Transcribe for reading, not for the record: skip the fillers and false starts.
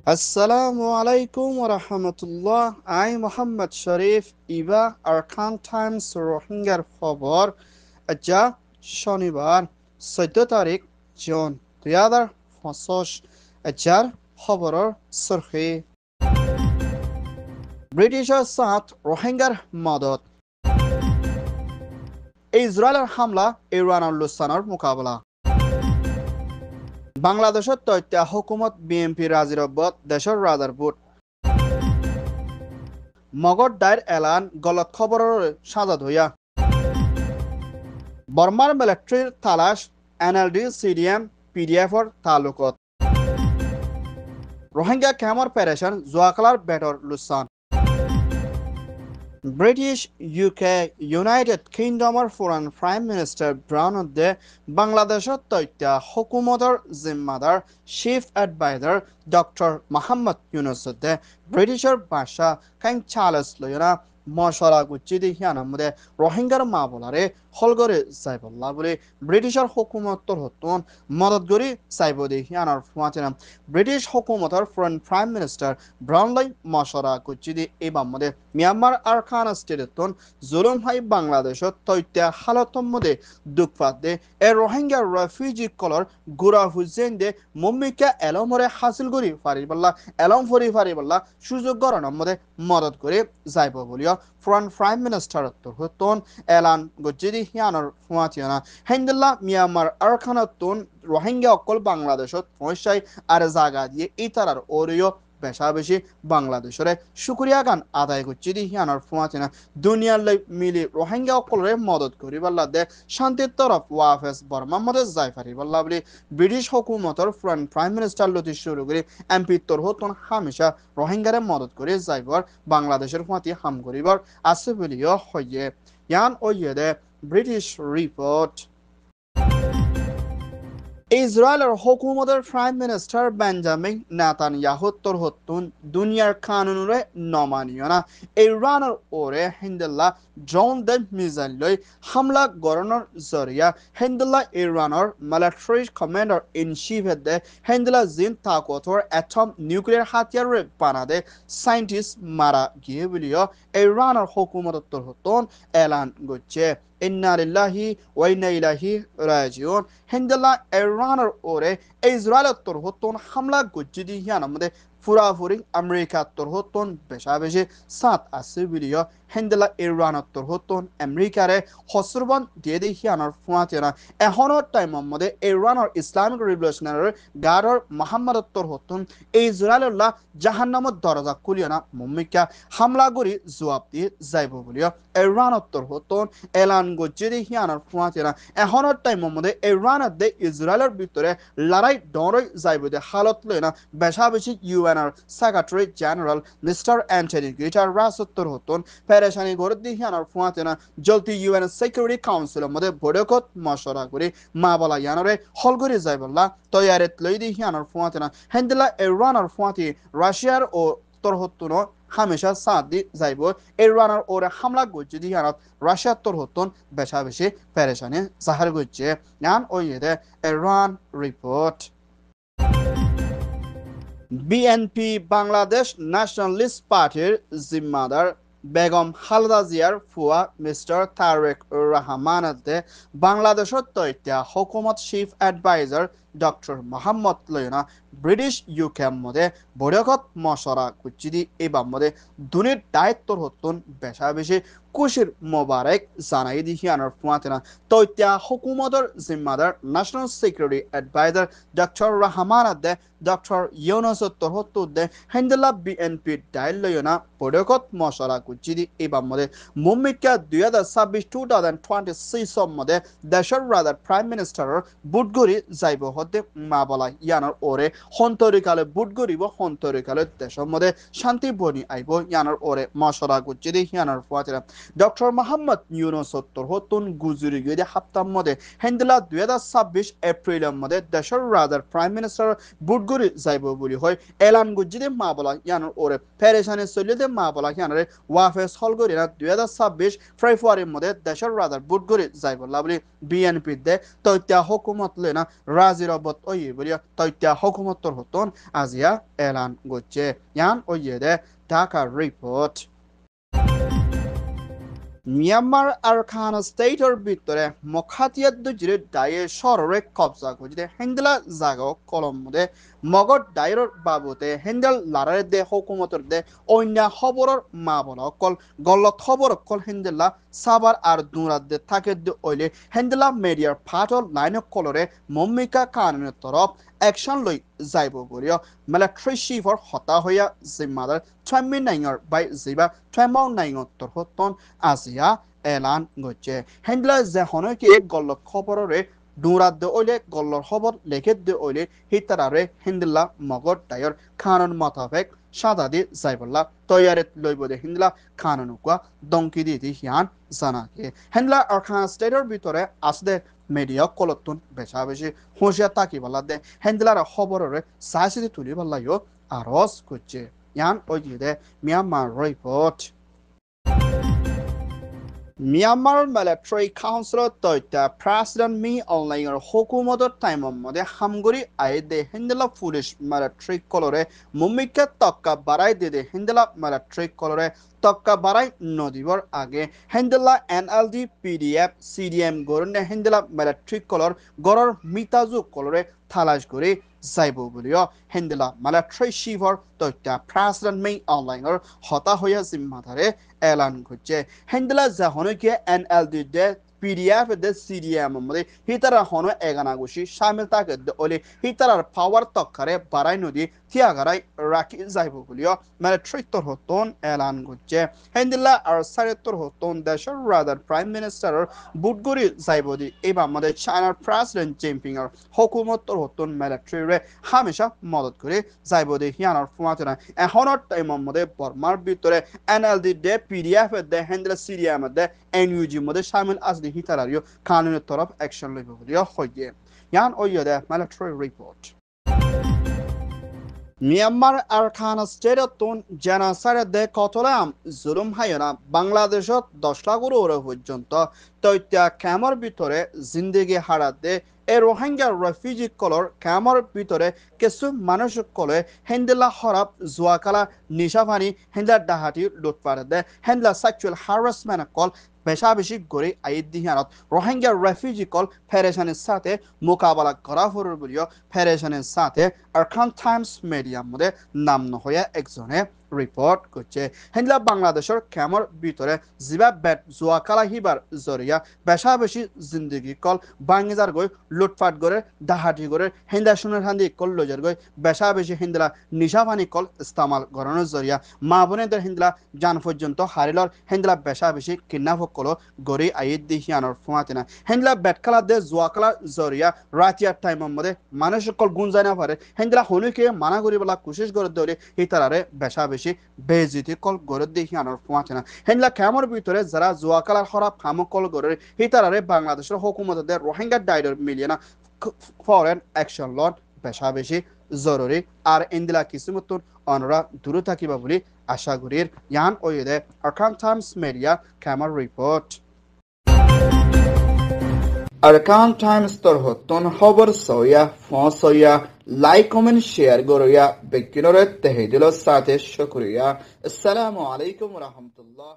Assalamu alaikum wa rahmatullah. I Muhammad Sharif Iba Arkan Times Rohingya খবর আজা শনিবার 14 তারিখ জুন 2025 আজাৰ খবৰৰ চৰখি ব্ৰিটিছৰ সাথ রোহিঙ্গার মদত ইসরায়েলের হামলা ইরানের লুসানের মোকাবেলা বাংলাদেশের তথ্য হুকুমত বিএনপি রাজিরব্বত দেশের রাজার ভোট মগর দায়ের এলান গলত খবরের সাজা ধইয়া বর্মার মিলিটারির তালাশ এনএলডি সিডিএম পিডিএফর তালুকত রোহিঙ্গা ক্যামর পেরেশন জোয়াকলার বেটর লুসান ব্রিটিশ ইউকে ইউনাইটেড কিংডমৰ ফৰেন প্ৰাইম মিনিষ্টাৰ ব্ৰাউনদে বাংলাদেশত তথ্য হুকুমতৰ জিম্মাদাৰ চিফ এডভাইজাৰ ডক্টৰ মোহাম্মদ ইউনুসদে ব্রিটিশের বাদশাহ কিং চার্লস লয়না মশলা গুচ্ছিদি হিয়ানামদে রোহিঙ্গার মা বলারে হলগরে যাইবল্লা বলে ব্রিটিশের হুকুমতর হতুন মদত গরি চাইবদি হিয়ানার ফুয়াতিনা ব্রিটিশ হুকুমতর ফরেন প্রাইম মিনিস্টার ব্রাউনলাই মশলা গুচ্ছিদি এবামদে মিয়ানমার আরখান স্টেটতন জুলুম হাই বাংলাদেশত তথ্য হালতম মদে দুঃখপাত দে এ রোহিঙ্গা রেফিউজি কলর গুড়া হুজেন দে মম্মিকা এলমরে হাসিল করি ফারিবাল্লা এলম ফরি ফারিবাল্লা সুযোগ গরণের মধ্যে মদত করে যাইব বলিও ফরেন প্রাইম মিনিস্টার হতন এলান গজ্জিদি হিয়ানর ফুয়াতিয়না হেন্দিল্লা মিয়ানমার আরখানাতন রোহিঙ্গা অকল বাংলাদেশত পৌঁছাই আর জায়গা দিয়ে ইতারার ওরিও বেশা বেশি বাংলাদেশরে শুক্রিয়া গান আদায় করছি দি হিয়ানর ফুয়াতিনা দুনিয়ার লাই মিলি রোহিঙ্গা অকলরে মদত করি বাল্লা দে শান্তির তরফ ওয়াফেস বর্মার মধ্যে যাই পারি বাল্লা বলি ব্রিটিশ হুকুমতর ফরেন প্রাইম মিনিস্টার লতি শুরু করে এমপি তোর হতন হামেশা রোহিঙ্গারে মদত করে যাইবর বাংলাদেশের ফুয়াতি হাম করিবার আছে বলিও হইয়ে ইয়ান ওইয়ে দে ব্রিটিশ রিপোর্ট ইসরায়েলের হুকুমতের প্রাইম মিনিস্টার বেঞ্জামিন নেতানিয়াহু তোর হতুন দুনিয়ার কানুনরে নমানিয় না ইরানের ওরে হিন্দুল্লাহ ড্রোন দে মিসাইল লই হামলা গড়নের জরিয়া হিন্দুল্লাহ ইরানের মিলিটারি কমান্ডার ইন চিফ দে হিন্দুল্লাহ জিন তাকতর অ্যাটম নিউক্লিয়ার হাতিয়ারে বানাদে সাইন্টিস্ট মারা গিয়ে বলিও ইরানের হুকুমতের তোর হতুন এলান করছে ইন্না লিল্লাহি ওয়া ইন্না ইলাইহি রাজিউন হিন্দুল্লাহ ইরানের ওরে ইসরায়েলের তোর হতন হামলা গজ্জিদি হিয়ানামদে ফুরাফুরি আমেরিকা তোর হতন বেশা বেশি সাত আছে বিলিয় হিন্দুল্লাহ ইরানের তোর হতন আমেরিকারে হসরবন দিয়ে দি হিয়ানোর ফুয়াতেনা এখনের টাইমের মধ্যে ইরানের ইসলামিক রিভলিউশনারি গার্ডর মোহাম্মদ তোর হতন ইসরায়েল্লাহ জাহান্নামত দরজা খুলিও না মুম্মিকা হামলা করি জবাব দিয়ে যাইব বলিও ইরানের তোর হতন এলান গজ্জিদি হিয়ানোর ফুয়াতেনা এখনের টাইমের মধ্যে ইরানের দে ইসরায়েলের ভিতরে লড়াই ডরই যাইব দে হালত লই না বেশা বেশি ইউএনআর secretary general mister Antonio Guterres রাসত্তর হতন পেরেশানি করে দি হিয়ানোর ফুয়াতেনা জলদি ইউএন সিকিউরিটি কাউন্সিলের মধ্যে বৈঠকত মশরা করে মা বলা ইয়ানরে হল করে যাইবল্লা তৈয়ারেত লই দি হিয়ানোর ফুয়াতেনা হেন্দিলা ইরানের ফুয়াতি রাশিয়ার ও তোর হতুন হামেশা সাথ দি যাইব ইরানের ওরে হামলা করছে দিহানত রাশিয়ার তোর হতুন বেশা বেশি পেরেশানি জাহার করছে নান ওইদে ইরান রিপোর্ট বিএনপি বাংলাদেশ ন্যাশনালিস্ট পার্টির জিম্মাদার বেগম খালেদা জিয়ার ফুয়া মিস্টার তারেক রহমানদে বাংলাদেশের তথ্য হুকুমত চিফ এডভাইজার ডক্টর মোহাম্মদ লয়না ব্রিটিশ ইউকে মধ্যে বৈঠকত মশরা কুচিদি এবার মধ্যে দুনির দায়িত্বর হতুন বেশা বেশি খুশির মোবারক জানাই দি হিয়ানোর ফুয়াতেনা তথ্য হুকুমতর জিম্মাদার ন্যাশনাল সিকিউরিটি এডভাইজার ডক্টর রহমানদে ডক্টর ইউনুসত্তর হতুদে হেন্দিল্লা বিএনপি ডাইল লয়না বৈঠকত মশরা কুচিদি এবার মধ্যে মুম্মিকা 2026 মধ্যে দেশের রাজার প্রাইম মিনিস্টারের বুটগরি যাইব হতে মা বলা ইয়ানোর ওরে হন্তরিকালে বুট গরিব হন্তরিকালে দেশের মধ্যে শান্তি বনি আইব ইয়ানোর ওরে মশরা গুচ্ছিদি ইয়ানোর ফুয়াতিরা ডক্টর মোহাম্মদ ইউনুসত্তর হতুন গুজুরি গিয়ে হাপ্তার মধ্যে হেন্দিলা 2026 এপ্রিলের মধ্যে দেশের রাজার প্রাইম মিনিস্টার বুটগরি যাইব বলি হয় এলান গুজ্জিদে মা বলা ইয়ানোর ওরে পেরেশানি চলিতে মা বলা ইয়ানোরে ওয়াফেস হল করি না 2026 ফেব্রুয়ারির মধ্যে দেশের রাজার বুটগরি যাইব বলি বিএনপি দে তথ্য হুকুমত লেনা রাজির অবত ওই বলিয়া তথ্য হুকুমত hukumattor hotton aziya e'lon gocce. Yan o yede Dhaka report. Myanmar Arakan স্টেটর ভিতরে মখাতিয়াদ্দ জিরে দায়ে শহরে কবজা গজিরে হেন্দেলা জাগো কলমদে মগর দায়র বাবুতে হেন্দেল লারারে দে হুকুমতর দে অন্য খবরর মা বলা কল গলত খবর কল হেন্দেলা সাবার আর দুরাত দে থাকে দে ওইলে হেন্দেলা মিডিয়ার ফাটল লাইন কলরে মম্মিকা কানুনের তরফ অ্যাকশন লই যাইব বলিও মিলিটারি চিফর হতা হইয়া জিম্মাদার ট্রাম্মি নাইঙর বাই জিবা ট্রাম্মাও নাইঙত্তর হতন আজিয়া এলান গচ্ছে হেন্ডলা যেহনকে গল্ল খবররে দুরাত দে ওইলে গল্লর খবর লেখে দে ওইলে হিতারারে হেন্ডলা মগর দায়র খানন মোতাবেক সাদা দি যাইবল্লা তৈয়ারে লইব দে হেন্ডলা খাননুকা দংকি দি হিয়ান জানাকে হেন্ডলা আরখান স্টেটের ভিতরে আসদে মিডিয়া কলতুন বেশা বেশি হুঁশিয়ার তাকি বলা দে হেন্ডলার খবররে সাইসিদি তুলি বললাইও আরজ করছে ইয়ান ওই দে মিয়ানমার রিপোর্ট মিয়ানমার মিলিটারি কাউন্সিলত তৈতা প্রেসিডেন্ট মি অনলাইনের হুকুমতর টাইমর মধ্যে হামগুড়ি আই দে হিন্দেলা পুলিশ মিলিটারি কলরে মুম্মিকে তক্কা বাড়াই দে হিন্দেলা মিলিটারি কলরে তক্কা বাড়াই নদীবর আগে হিন্দেলা এনএলডি পিডিএফ সিডিএম গরনে হিন্দেলা মিলিটারি কলর গড়র মিতাজু কলরে থালাশ করে যাইব বলিও হিন্দেলা মিলিটারি চিফর তৈতা প্রেসিডেন্ট মি অনলাইনের হতা হইয়া জিম্মাদারে এলান করছে হেন্দেলা জাহনকে এনএলডি দে পিডিএফ দে সিডিএম মধ্যে হিতারা হনো এগানাগুশি শামিল থাকে ওলে হিতারার পাওয়ার তক্কারে বাড়াই নদী থিয়াগারাই রাখি যাইব বলিও মিলিটারি তোর হতন এলান করছে হেন্দেলা আর সারেত্তর হতন দেশের রাদার প্রাইম মিনিস্টারের বুটগুড়ি যাইব দি এবার আমাদের চায়নার প্রেসিডেন্ট জিনপিং এর হুকুমত তোর হতন মিলিটারিরে হামেশা মদত করে যাইব দি হিয়ানোর ফুমাতে না এখনের টাইমের মধ্যে বর্মার ভিতরে এনএলডি দে পিডিএফ দে হেন্দেলা সিডিএম দে এনইউজি মধ্যে শামিল আসলি হিতারারিও কানুনের তরফ অ্যাকশন লইব বলিও হইয়ে ইয়ান ওইয়ে দে মিলিটারি রিপোর্ট মিয়ানমার আরখান স্টেটতন জেনাসারে দে কতলাম জুলুম হাইনা বাংলাদেশত 10 লাখ ওরে পর্যন্ত তৈত্যা ক্যামর ভিতরে জিন্দেগি হারাত দে এ রোহিঙ্গা রেফিউজি কলর ক্যামর ভিতরে কিছু মানুষ কলে হেন্দেলা হরাপ জুয়াকালা নিশাফানি হেন্দার ডাহাটি লুটপাট দে হেন্দালা সেক্সুয়াল হ্যারাসমেন্ট কল বেশা বেশি করে আইদিহানত রোহিঙ্গা রেফিউজি কল ফেরেশানের সাথে মোকাবেলা করা হরুর বলিও ফেরেশানের সাথে আরখান টাইমস মিডিয়ার মধ্যে নাম নহয়া একজনে রিপোর্ট করছে হেন্দালা বাংলাদেশের ক্যামর ভিতরে জিবা বেট জুয়াকালা হিবার জরিয়া বেশা বেশি জিন্দগি কল বাঙ্গিজার গই লুটপাট করে ডাহাটি করে হেন্দা সোনার হান্দি কল লজার গই বেশা বেশি হেন্দালা নিশাপানি কল ইস্তেমাল গরনের জরিয়া মা বোনেদের হেন্দালা জান পর্যন্ত হারিলর হেন্দালা বেশা বেশি কিডন্যাপ কল গড়ি আইদ দিহিয়ানোর ফুমাতে না হেন্দালা বেটকালা দে জুয়াকালা জরিয়া রাতিয়ার টাইমের মধ্যে মানুষ কল গুঞ্জায় না পারে হেন্দালা হনুকে মানা করি বলা কোশিশ করে ধরে হিতারারে বেশা বেশি বেজিতি কল গড়ে দিহিয়ানোর ফুমাতে না হেন্দালা ক্যামর ভিতরে যারা জুয়াকালার হরাপ খামক কল গড়ে হিতারারে বাংলাদেশের হুকুমতদের রোহিঙ্গা ডাইডর মিলিয়না ফরেন অ্যাকশন লন বেশা বেশি জরুরি আর ইন্দিলা কিছু মতন অনরা দূরে থাকিবা বলি আশা করির ইয়ান ওয়েদে Arakan Times media ক্যামার report Arakan Times তোর হতন খবর সইয়া ফসইয়া লাইক কমেন্ট শেয়ার গরইয়া বেকিনরে তেহেদিল সাথে শুকরিয়া আসসালামু আলাইকুম ওয়া রাহমাতুল্লাহ।